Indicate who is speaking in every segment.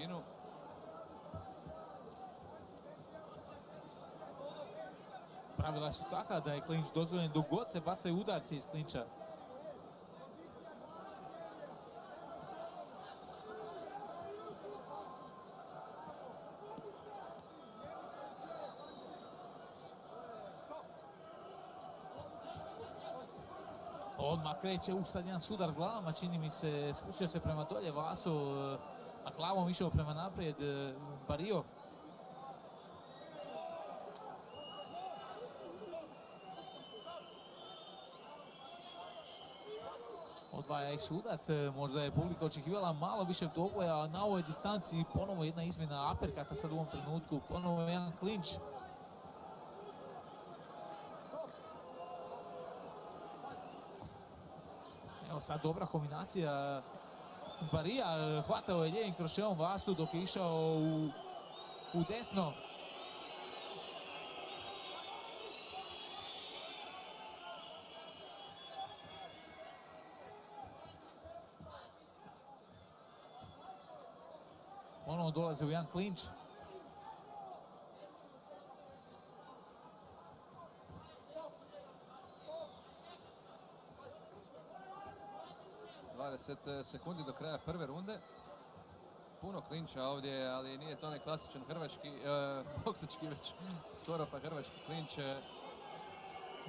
Speaker 1: širinu.
Speaker 2: Pravila su takva da je klinč dozvoljen dok god se bacaju udarci iz klinča. Odmah kreće sad jedan sudar glavama, čini mi se, spustio se prema dolje Vaso, a glavom išao prema naprijed Barrio. Odvaja ih sudac, možda je publika očekivala malo više doboja na ovoj distanci, ponovo jedna izmjena aperkata sad u ovom trenutku, ponovo jedan klinč. Evo sad dobra kombinacija Barija, hvatao je lijevim krošeom Vasu dok je išao u desno. Ono dolaze u jedan klinč.
Speaker 1: Sekundi do kraja prve runde. Puno klinča ovdje, ali nije to onaj klasičan hrvački, boksački već skoro pa hrvački klinč.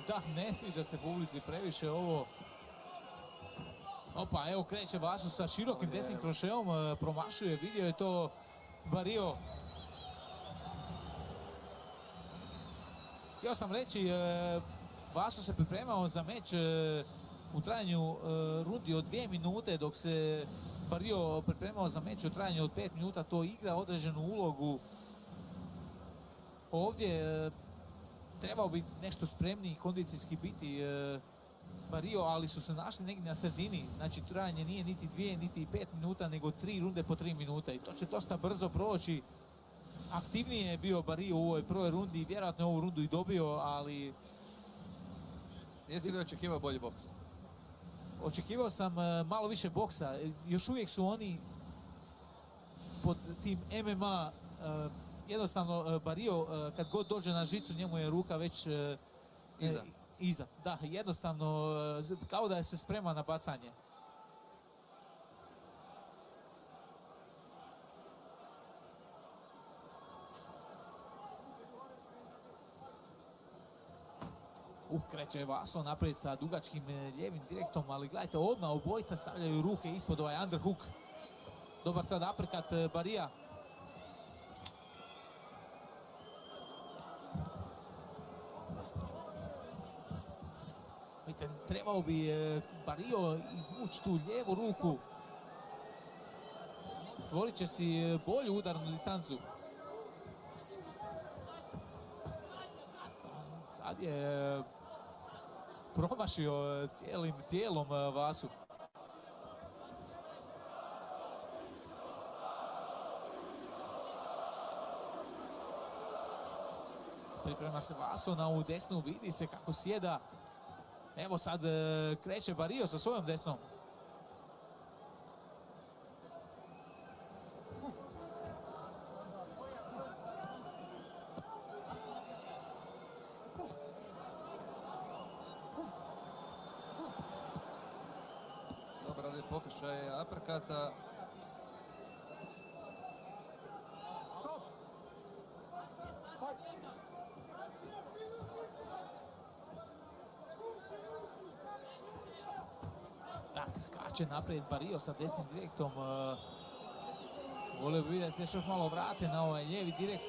Speaker 2: Da, ne sviđa se publici previše ovo. Opa, evo kreće Vaso sa širokim desnim krošeom, promašuje, vidio je to Barrio. Htio sam reći, Vaso se pripremao za meč u trajanju rundi od 2 minute, dok se Barrio pripremao za meč u trajanju od 5 minuta, to igra određenu ulogu. Ovdje trebao bi nešto spremniji kondicijski biti Barrio, ali su se našli negdje na sredini. Znači trajanje nije niti 2, niti 5 minuta, nego 3 runde po 3 minuta i to će dosta brzo proći. Aktivnije je bio Barrio u ovoj prvoj rundi i vjerojatno je ovu rundu i dobio, ali...
Speaker 1: Jesi li očekivao bolji boks?
Speaker 2: Očekivao sam malo više boksa. Još uvijek su oni pod tim MMA, jednostavno Barrio kad god dođe na žicu njemu je ruka već iza. Da, jednostavno kao da je se sprema na bacanje. Kreće Vaso naprijed sa dugačkim lijevim direktom, ali gledajte, odmah obojica stavljaju ruke ispod ovaj underhook. Dobar sad aperkat Barija. Vidite, trebao bi Barrio izvući tu lijevu ruku. Stvorit će si bolju udarnu distancu. Sad je promašio cijelim tijelom Vasu. Priprema se Vaso na ovu desnu, vidi se kako sjeda. Evo sad kreće Barrio sa svojom desnom.
Speaker 1: Dobar ovdje pokušaj aperkata.
Speaker 2: Skače naprijed Barrio sa desnim direktom. Volio bi vidjeti da se još malo vrate na ovaj lijevi direkt.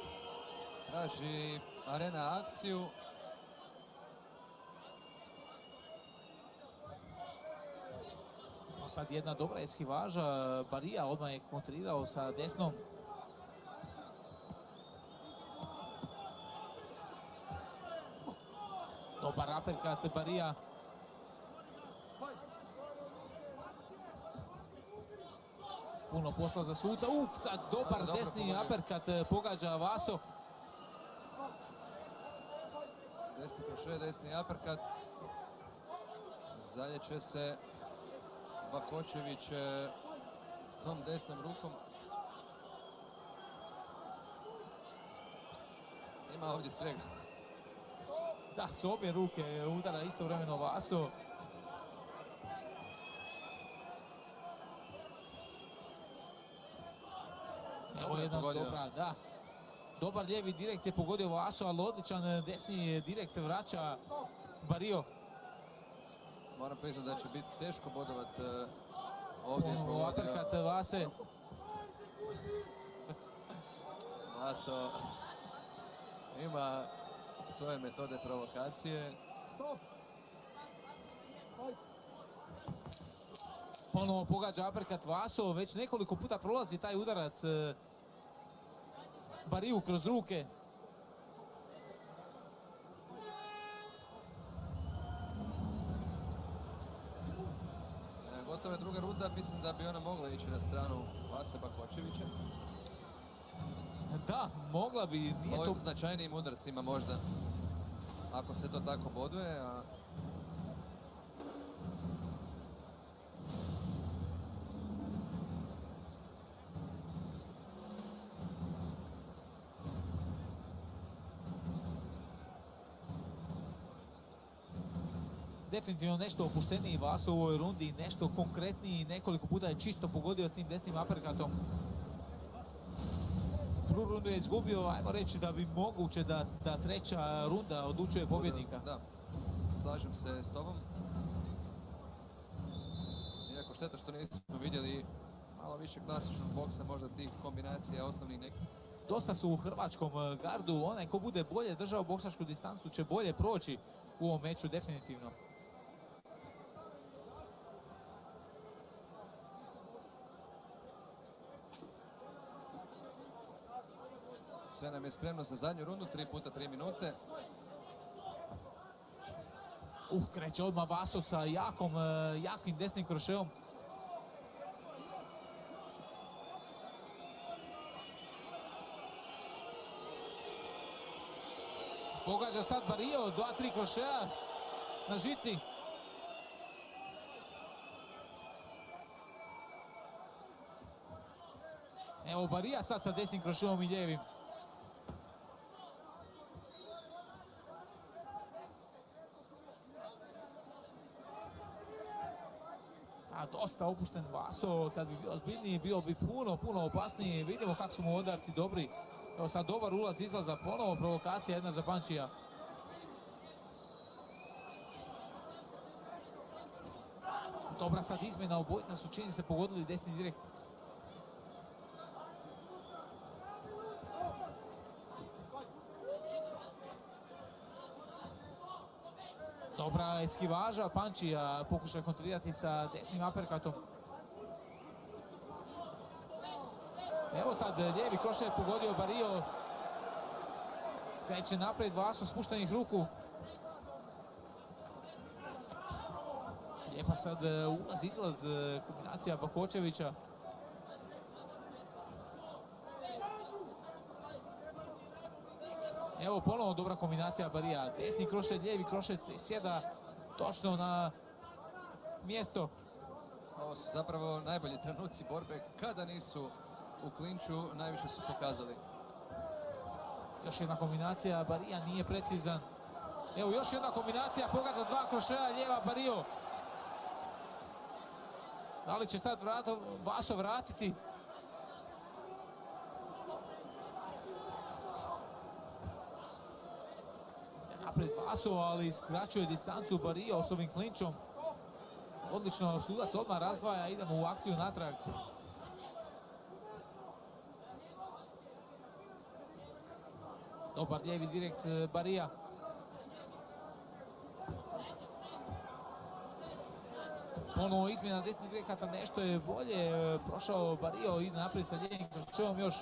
Speaker 1: Traži Arena akciju.
Speaker 2: Sad jedna dobra eskivaža Barija, odmah je kontrirao sa desnom. Dobar aperkat Barija. Puno posla za suca. Sad dobar desni aperkat pogađa Vaso.
Speaker 1: Desni kroše, desni aperkat. Zaljeće se Bakočević s tom desnom rukom. Ima ovdje svega.
Speaker 2: Da, s obje ruke udara istovremeno Vaso. Evo jedan dobra, da. Dobar lijevi direkt je pogodio Vaso, ali odličan desni direkt vraća Barrio.
Speaker 1: Moram priznati da će biti teško bodovat ovdje je
Speaker 2: Ponovo
Speaker 1: pogodio.
Speaker 2: uppercut Vase.
Speaker 1: Vaso ima svoje metode provokacije.
Speaker 2: Ponovo pogađa uppercut Vaso, već nekoliko puta prolazi taj udarac Bariju kroz ruke.
Speaker 1: Gotova je druga runda, mislim da bi ona mogla ići na stranu Vase Bakočevića.
Speaker 2: Da, mogla bi, nije
Speaker 1: Ovim
Speaker 2: to...
Speaker 1: značajnijim udarcima možda, ako se to tako boduje, a
Speaker 2: Definitivno nešto opušteniji Vaso u ovoj rundi, nešto konkretniji, nekoliko puta je čisto pogodio s tim desnim uppercutom. Prvu rundu je izgubio, ajmo reći da bi moguće da treća runda odlučuje pobjednika.
Speaker 1: Da, slažem se s tobom. Iako šteta što nismo vidjeli malo više klasičnog boksa, možda tih kombinacija osnovnih nekih.
Speaker 2: Dosta su u hrvačkom gardu, onaj ko bude bolje držao boksačku distancu će bolje proći u ovom meču definitivno.
Speaker 1: Sve nam je spremno za zadnju rundu, 3 puta 3 minute.
Speaker 2: Kreće odmah Vaso sa jakim desnim krošeom. Pogađa sad Barrio, 2-3 krošeja na žici. Evo Barija sad sa desnim krošeom i lijevim. Dosta opušten Vaso, kad bi bio ozbiljniji bio bi puno opasniji. Vidimo kako su mu udarci dobri. Evo sad dobar ulaz, izlaza, ponovo provokacija jedna za Pančija. Dobra sad izmjena, obojica su čini se pogodili desni direkt. Dobra eskivaža, Pančija pokuša kontrirati sa desnim uppercutom. Evo sad lijevi krošaj je pogodio Barrio. Kreće naprijed Vaso spuštenih ruku. Lijepa sad ulaz, izlaz, kombinacija Bakočevića. Evo ponovo dobra kombinacija Barija. Desni krošaj, lijevi krošaj sjeda točno na mjesto.
Speaker 1: Ovo su zapravo najbolji trenuci borbe. Kada nisu u klinču, najviše su pokazali.
Speaker 2: Još jedna kombinacija, Barija nije precizan. Evo još jedna kombinacija, pogađa 2 krošeja, lijeva Barrio. Da li će sad Vaso vratiti? Naprijed Vaso, ali skraćuje distancu Barrio s ovim klinčom. Odlično, sudac odmah razdvaja, idemo u akciju natrag. Dobar lijevi direkt Barija. Ponovo izmjena desnih direkata, nešto je bolje prošao Barrio, ide naprijed sa lijevim krošeom još.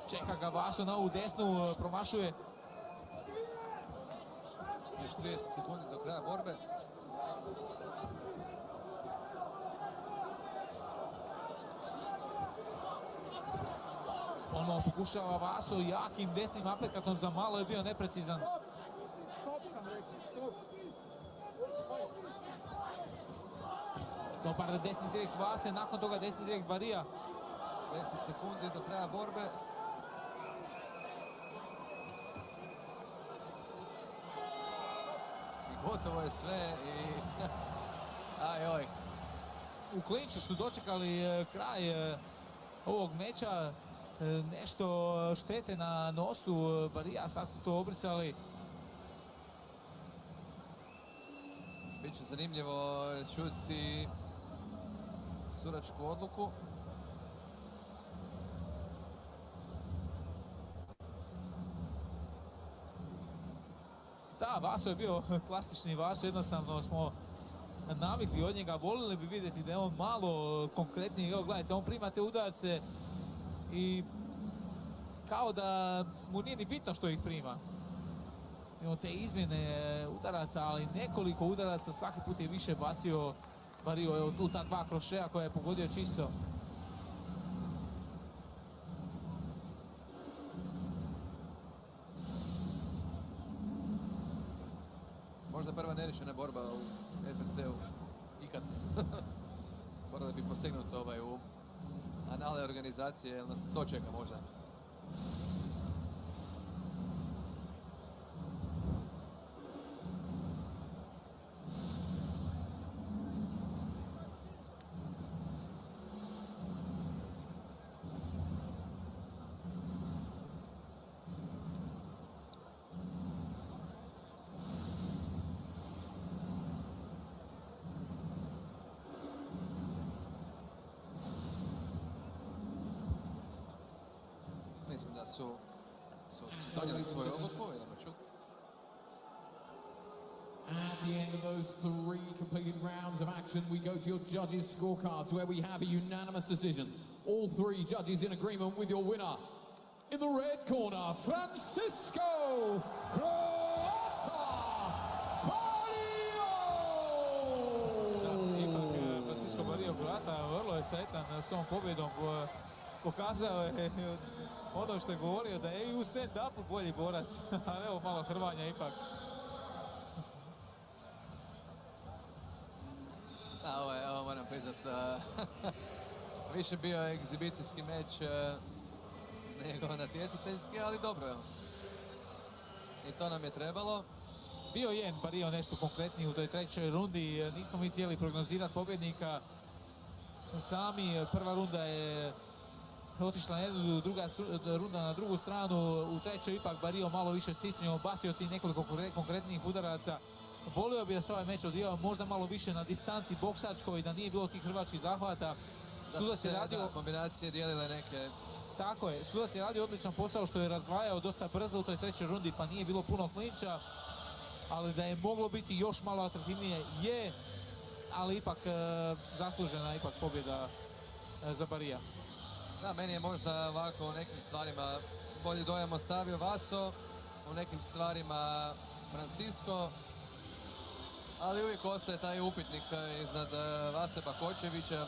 Speaker 2: Čeka ga Vaso na ovu desnu, promašuje.
Speaker 1: Još 30 sekundi do kraja borbe.
Speaker 2: Ponovo pokušava Vaso jakim desnim uppercutom, za malo je bio neprecizan. Dobar desni direkt Vase, nakon toga desni direkt Barija.
Speaker 1: 10 sekundi do kraja borbe. gotovo je sve i... Ajoj,
Speaker 2: U klinču su dočekali kraj ovog meča, nešto štete na nosu Barija, sad su to obrisali.
Speaker 1: Biće zanimljivo čuti sudačku odluku.
Speaker 2: Da, Vaso je bio klasični Vaso, jednostavno smo navikli od njega, volili bi vidjeti da je on malo konkretniji. Evo gledajte, on prima te udarce i kao da mu nije ni bitno što ih prima. Imamo te izmjene udaraca, ali nekoliko udaraca, svaki put je više bacio Barrio. Evo tu ta dva krošeja koja je pogodio čisto.
Speaker 1: Možda prva neriješena borba u FNC-u ikad. Morali bi posegnuti u anale organizacije, jer nas to čeka možda. Mislim da su donijeli svoju odluku, idemo čuti.
Speaker 3: At the end of those 3 completed rounds of action, we go to your judges' scorecards, where we have a unanimous decision. All 3 judges in agreement with your winner. In the red corner, Francisco Croata Barrio!
Speaker 2: Da, ipak Francisco Barrio Croata vrlo je sretan s ovom pobjedom. Pokazao je ono što je govorio, da je i u stand-upu bolji borac. Ali evo malo hrvanja ipak.
Speaker 1: Da, ovo moram priznat, više bio egzibicijski meč nego natjecateljski, ali dobro je. I to nam je trebalo.
Speaker 2: Bio je Barrio nešto konkretniji u toj trećoj rundi, nismo mi htjeli prognozirati pobjednika. Sami prva runda je otišla na jednu, druga runda na drugu stranu, u trećoj ipak Barrio malo više stisnio, basio ti nekoliko konkretnijih udaraca. Volio bi da se ovaj meč odvijao možda malo više na distanci boksačkoj, da nije bilo tih hrvačkih zahvata.
Speaker 1: Sudac je radio kombinacije, dijelile neke.
Speaker 2: Tako je, sudac je radio odličan posao što je razdvajao dosta brzo u toj trećoj rundi, pa nije bilo puno klinča, ali da je moglo biti još malo atraktivnije je, ali ipak zaslužena ipak pobjeda za Barija.
Speaker 1: Da, meni je možda ovako u nekim stvarima bolji dojam ostavio Vaso, u nekim stvarima Francisco, ali uvijek ostaje taj upitnik iznad Vase Bakočevića.